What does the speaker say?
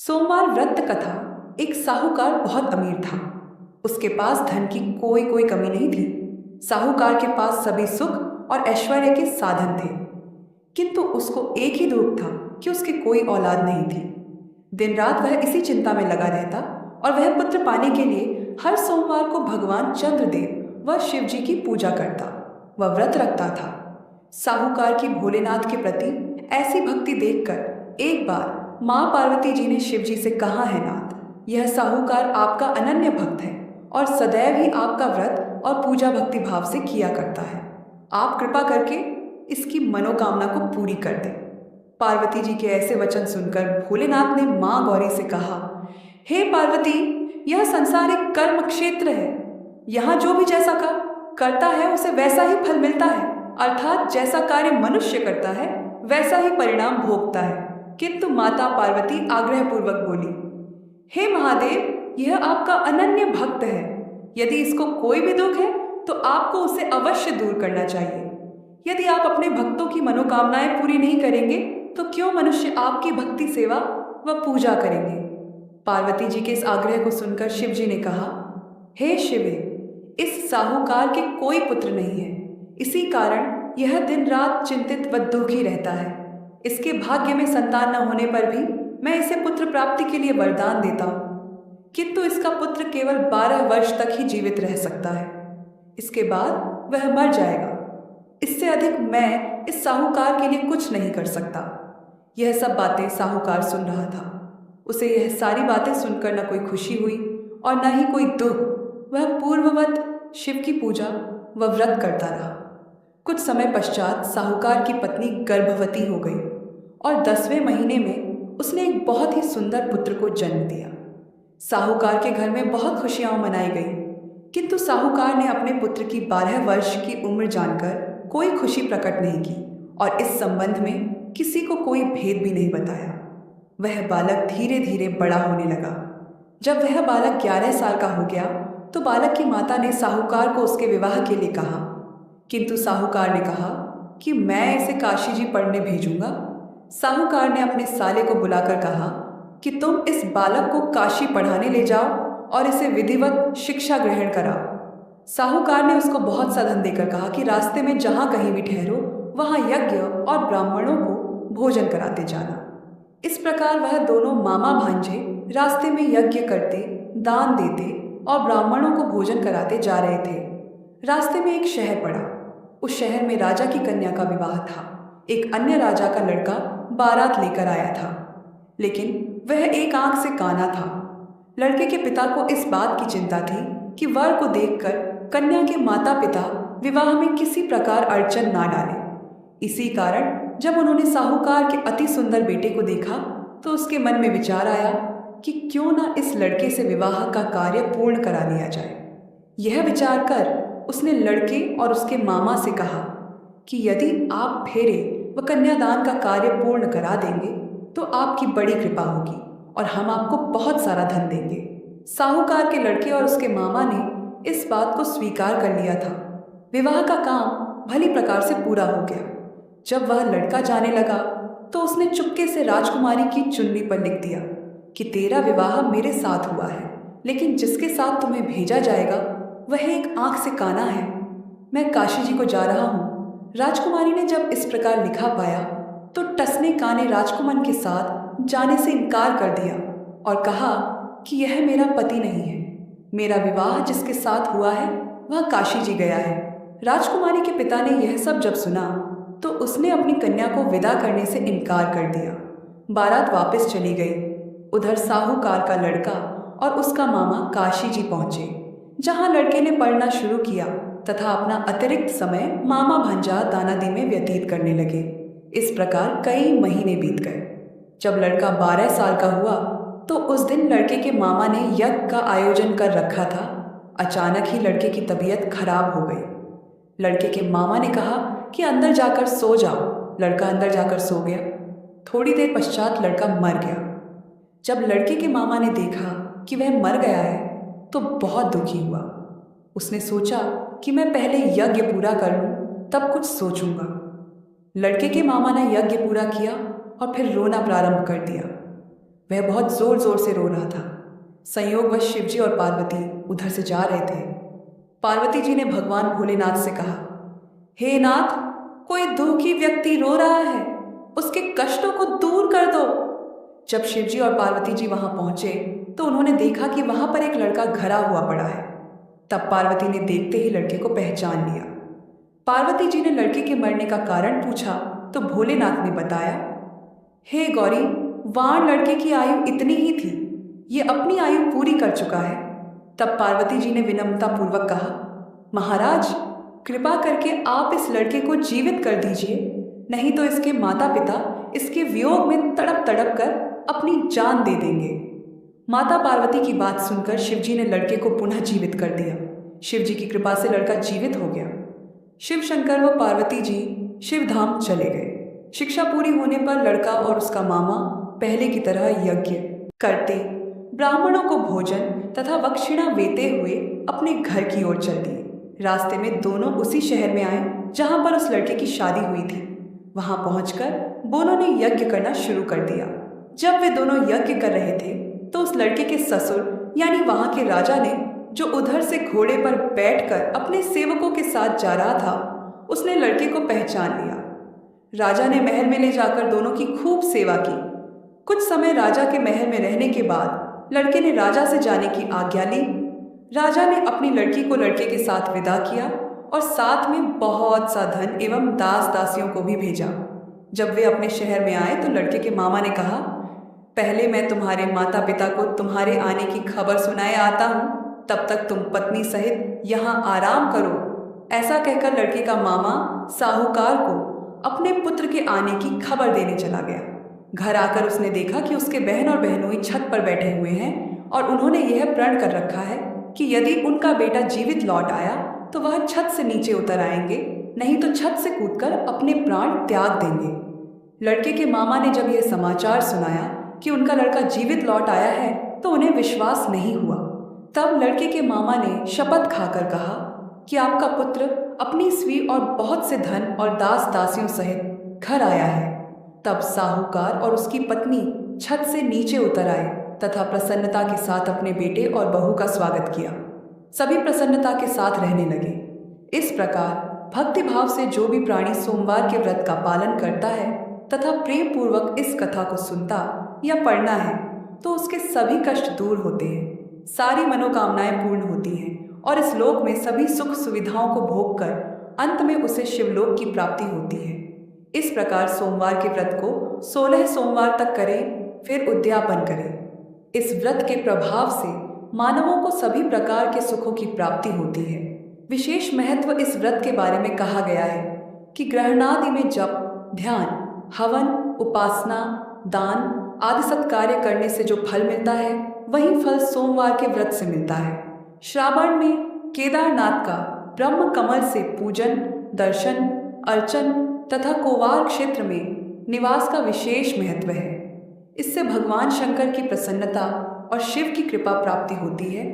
सोमवार व्रत कथा। एक साहूकार बहुत अमीर था। उसके पास धन की कोई कोई कमी नहीं थी। साहूकार के पास सभी सुख और ऐश्वर्य के साधन थे, किंतु उसको एक ही दुख था कि उसकी कोई औलाद नहीं थी। दिन रात वह इसी चिंता में लगा रहता और वह पुत्र पाने के लिए हर सोमवार को भगवान चंद्रदेव व शिव जी की पूजा करता। वह व्रत रखता था। साहूकार की भोलेनाथ के प्रति ऐसी भक्ति देखकर एक बार माँ पार्वती जी ने शिव जी से कहा, है नाथ, यह साहूकार आपका अनन्य भक्त है और सदैव ही आपका व्रत और पूजा भक्ति भाव से किया करता है। आप कृपा करके इसकी मनोकामना को पूरी कर दें। पार्वती जी के ऐसे वचन सुनकर भोलेनाथ ने माँ गौरी से कहा, हे पार्वती, यह संसार एक कर्म क्षेत्र है। यहाँ जो भी जैसा काम करता है उसे वैसा ही फल मिलता है, अर्थात जैसा कार्य मनुष्य करता है वैसा ही परिणाम भोगता है। किंतु माता पार्वती आग्रहपूर्वक बोली, हे महादेव, यह आपका अनन्य भक्त है। यदि इसको कोई भी दुख है तो आपको उसे अवश्य दूर करना चाहिए। यदि आप अपने भक्तों की मनोकामनाएं पूरी नहीं करेंगे तो क्यों मनुष्य आपकी भक्ति सेवा व पूजा करेंगे। पार्वती जी के इस आग्रह को सुनकर शिव जी ने कहा, हे शिवे, इस साहूकार के कोई पुत्र नहीं है, इसी कारण यह दिन रात चिंतित व दुखी रहता है। इसके भाग्य में संतान न होने पर भी मैं इसे पुत्र प्राप्ति के लिए वरदान देता हूँ, किंतु इसका पुत्र केवल 12 वर्ष तक ही जीवित रह सकता है। इसके बाद वह मर जाएगा। इससे अधिक मैं इस साहूकार के लिए कुछ नहीं कर सकता। यह सब बातें साहूकार सुन रहा था। उसे यह सारी बातें सुनकर न कोई खुशी हुई और न ही कोई दुख। वह पूर्ववत शिव की पूजा व व्रत करता रहा। कुछ समय पश्चात साहूकार की पत्नी गर्भवती हो गई और 10वें महीने में उसने एक बहुत ही सुंदर पुत्र को जन्म दिया। साहूकार के घर में बहुत खुशियां मनाई गई, किंतु साहूकार ने अपने पुत्र की 12 वर्ष की उम्र जानकर कोई खुशी प्रकट नहीं की और इस संबंध में किसी को कोई भेद भी नहीं बताया। वह बालक धीरे धीरे बड़ा होने लगा। जब वह बालक 11 साल का हो गया तो बालक की माता ने साहूकार को उसके विवाह के लिए कहा, किंतु साहूकार ने कहा कि मैं इसे काशी जी पढ़ने भेजूंगा। साहूकार ने अपने साले को बुलाकर कहा कि तुम इस बालक को काशी पढ़ाने ले जाओ और इसे विधिवत शिक्षा ग्रहण कराओ। साहूकार ने उसको बहुत सा धन देकर कहा कि रास्ते में जहाँ कहीं भी ठहरो वहाँ यज्ञ और ब्राह्मणों को भोजन कराते जाना। इस प्रकार वह दोनों मामा भांजे रास्ते में यज्ञ करते, दान देते और ब्राह्मणों को भोजन कराते जा रहे थे। रास्ते में एक शहर पड़ा। उस शहर में राजा की कन्या का विवाह था। एक अन्य राजा का लड़का बारात लेकर आया था, लेकिन वह एक आंख से काना था। लड़के के पिता को इस बात की चिंता थी कि वर को देखकर कन्या के माता पिता विवाह में किसी प्रकार अड़चन ना डालें। इसी कारण जब उन्होंने साहूकार के अति सुंदर बेटे को देखा तो उसके मन में विचार आया कि क्यों ना इस लड़के से विवाह का कार्य पूर्ण करा लिया जाए। यह विचार कर उसने लड़के और उसके मामा से कहा कि यदि आप फेरे व कन्यादान का कार्य पूर्ण करा देंगे तो आपकी बड़ी कृपा होगी और हम आपको बहुत सारा धन देंगे। साहूकार के लड़के और उसके मामा ने इस बात को स्वीकार कर लिया था। विवाह का काम भली प्रकार से पूरा हो गया। जब वह लड़का जाने लगा तो उसने चुपके से राजकुमारी की चुन्नी पर लिख दिया कि तेरा विवाह मेरे साथ हुआ है, लेकिन जिसके साथ तुम्हें भेजा जाएगा वह एक आंख से काना है। मैं काशी जी को जा रहा हूँ। राजकुमारी ने जब इस प्रकार लिखा पाया तो टसने काने राजकुमार के साथ जाने से इनकार कर दिया और कहा कि यह मेरा पति नहीं है। मेरा विवाह जिसके साथ हुआ है वह काशी जी गया है। राजकुमारी के पिता ने यह सब जब सुना तो उसने अपनी कन्या को विदा करने से इनकार कर दिया। बारात वापस चली गई। उधर साहूकार का लड़का और उसका मामा काशी जी पहुंचे, जहां लड़के ने पढ़ना शुरू किया तथा अपना अतिरिक्त समय मामा भांजा दानादी में व्यतीत करने लगे। इस प्रकार कई महीने बीत गए। जब लड़का 12 साल का हुआ तो उस दिन लड़के के मामा ने यज्ञ का आयोजन कर रखा था। अचानक ही लड़के की तबीयत खराब हो गई। लड़के के मामा ने कहा कि अंदर जाकर सो जाओ। लड़का अंदर जाकर सो गया। थोड़ी देर पश्चात लड़का मर गया। जब लड़के के मामा ने देखा कि वह मर गया है तो बहुत दुखी हुआ। उसने सोचा कि मैं पहले यज्ञ पूरा कर लूं तब कुछ सोचूंगा। लड़के के मामा ने यज्ञ पूरा किया और फिर रोना प्रारंभ कर दिया। वह बहुत जोर जोर से रो रहा था। संयोगवश शिवजी और पार्वती उधर से जा रहे थे। पार्वती जी ने भगवान भोलेनाथ से कहा, हे नाथ, कोई दुखी व्यक्ति रो रहा है, उसके कष्टों को दूर कर दो। जब शिवजी और पार्वती जी वहां पहुंचे तो उन्होंने देखा कि वहां पर एक लड़का घरा हुआ पड़ा है। तब पार्वती ने देखते ही लड़के को पहचान लिया। पार्वती जी ने लड़के के मरने का कारण पूछा तो भोलेनाथ ने बताया, हे गौरी, वाण लड़के की आयु इतनी ही थी, ये अपनी आयु पूरी कर चुका है। तब पार्वती जी ने विनम्रता पूर्वक कहा, महाराज, कृपा करके आप इस लड़के को जीवित कर दीजिए, नहीं तो इसके माता पिता इसके वियोग में तड़प तड़प कर अपनी जान दे देंगे। माता पार्वती की बात सुनकर शिवजी ने लड़के को पुनः जीवित कर दिया। शिवजी की कृपा से लड़का जीवित हो गया। शिव शंकर व पार्वती जी शिवधाम चले गए। शिक्षा पूरी होने पर लड़का और उसका मामा पहले की तरह यज्ञ करते, ब्राह्मणों को भोजन तथा दक्षिणा देते हुए अपने घर की ओर चल दिए। रास्ते में दोनों उसी शहर में आए जहां पर उस लड़के की शादी हुई थी। वहां पहुंचकर दोनों ने यज्ञ करना शुरू कर दिया। जब वे दोनों यज्ञ कर रहे थे तो उस लड़के के ससुर यानी वहां के राजा ने, जो उधर से घोड़े पर बैठकर अपने सेवकों के साथ जा रहा था, उसने लड़के को पहचान लिया। राजा ने महल में ले जाकर दोनों की खूब सेवा की। कुछ समय राजा के महल में रहने के बाद लड़के ने राजा से जाने की आज्ञा ली। राजा ने अपनी लड़की को लड़के के साथ विदा किया और साथ में बहुत सा धन एवं दास दासियों को भी भेजा। जब वे अपने शहर में आए तो लड़के के मामा ने कहा, पहले मैं तुम्हारे माता पिता को तुम्हारे आने की खबर सुनाए आता हूँ, तब तक तुम पत्नी सहित यहाँ आराम करो। ऐसा कहकर लड़के का मामा साहूकार को अपने पुत्र के आने की खबर देने चला गया। घर आकर उसने देखा कि उसके बहन और बहनोई छत पर बैठे हुए हैं और उन्होंने यह प्रण कर रखा है कि यदि उनका बेटा जीवित लौट आया तो वह छत से नीचे उतर आएंगे, नहीं तो छत से कूदकर अपने प्राण त्याग देंगे। लड़के के मामा ने जब यह समाचार सुनाया कि उनका लड़का जीवित लौट आया है तो उन्हें विश्वास नहीं हुआ। तब लड़के के मामा ने शपथ खाकर कहा कि आपका पुत्र अपनी स्वी और बहुत से धन और दास दासियों सहित घर आया है। तब साहूकार और उसकी पत्नी छत से नीचे उतर आए तथा प्रसन्नता के साथ अपने बेटे और बहू का स्वागत किया। सभी प्रसन्नता के साथ रहने लगे। इस प्रकार भक्ति भाव से जो भी प्राणी सोमवार के व्रत का पालन करता है तथा प्रेम पूर्वक इस कथा को सुनता या पढ़ना है तो उसके सभी कष्ट दूर होते हैं, सारी मनोकामनाएं पूर्ण होती हैं और इस लोक में सभी सुख सुविधाओं को भोग कर अंत में उसे शिवलोक की प्राप्ति होती है। इस प्रकार सोमवार के व्रत को 16 सोमवार तक करें, फिर उद्यापन करें। इस व्रत के प्रभाव से मानवों को सभी प्रकार के सुखों की प्राप्ति होती है। विशेष महत्व इस व्रत के बारे में कहा गया है कि ग्रहणादि में जप, ध्यान, हवन, उपासना, दान आदि सत्कार्य करने से जो फल मिलता है वही फल सोमवार के व्रत से मिलता है। श्रावण में केदारनाथ का ब्रह्म कमल से पूजन, दर्शन, अर्चन तथा कोवार क्षेत्र में निवास का विशेष महत्व है। इससे भगवान शंकर की प्रसन्नता और शिव की कृपा प्राप्ति होती है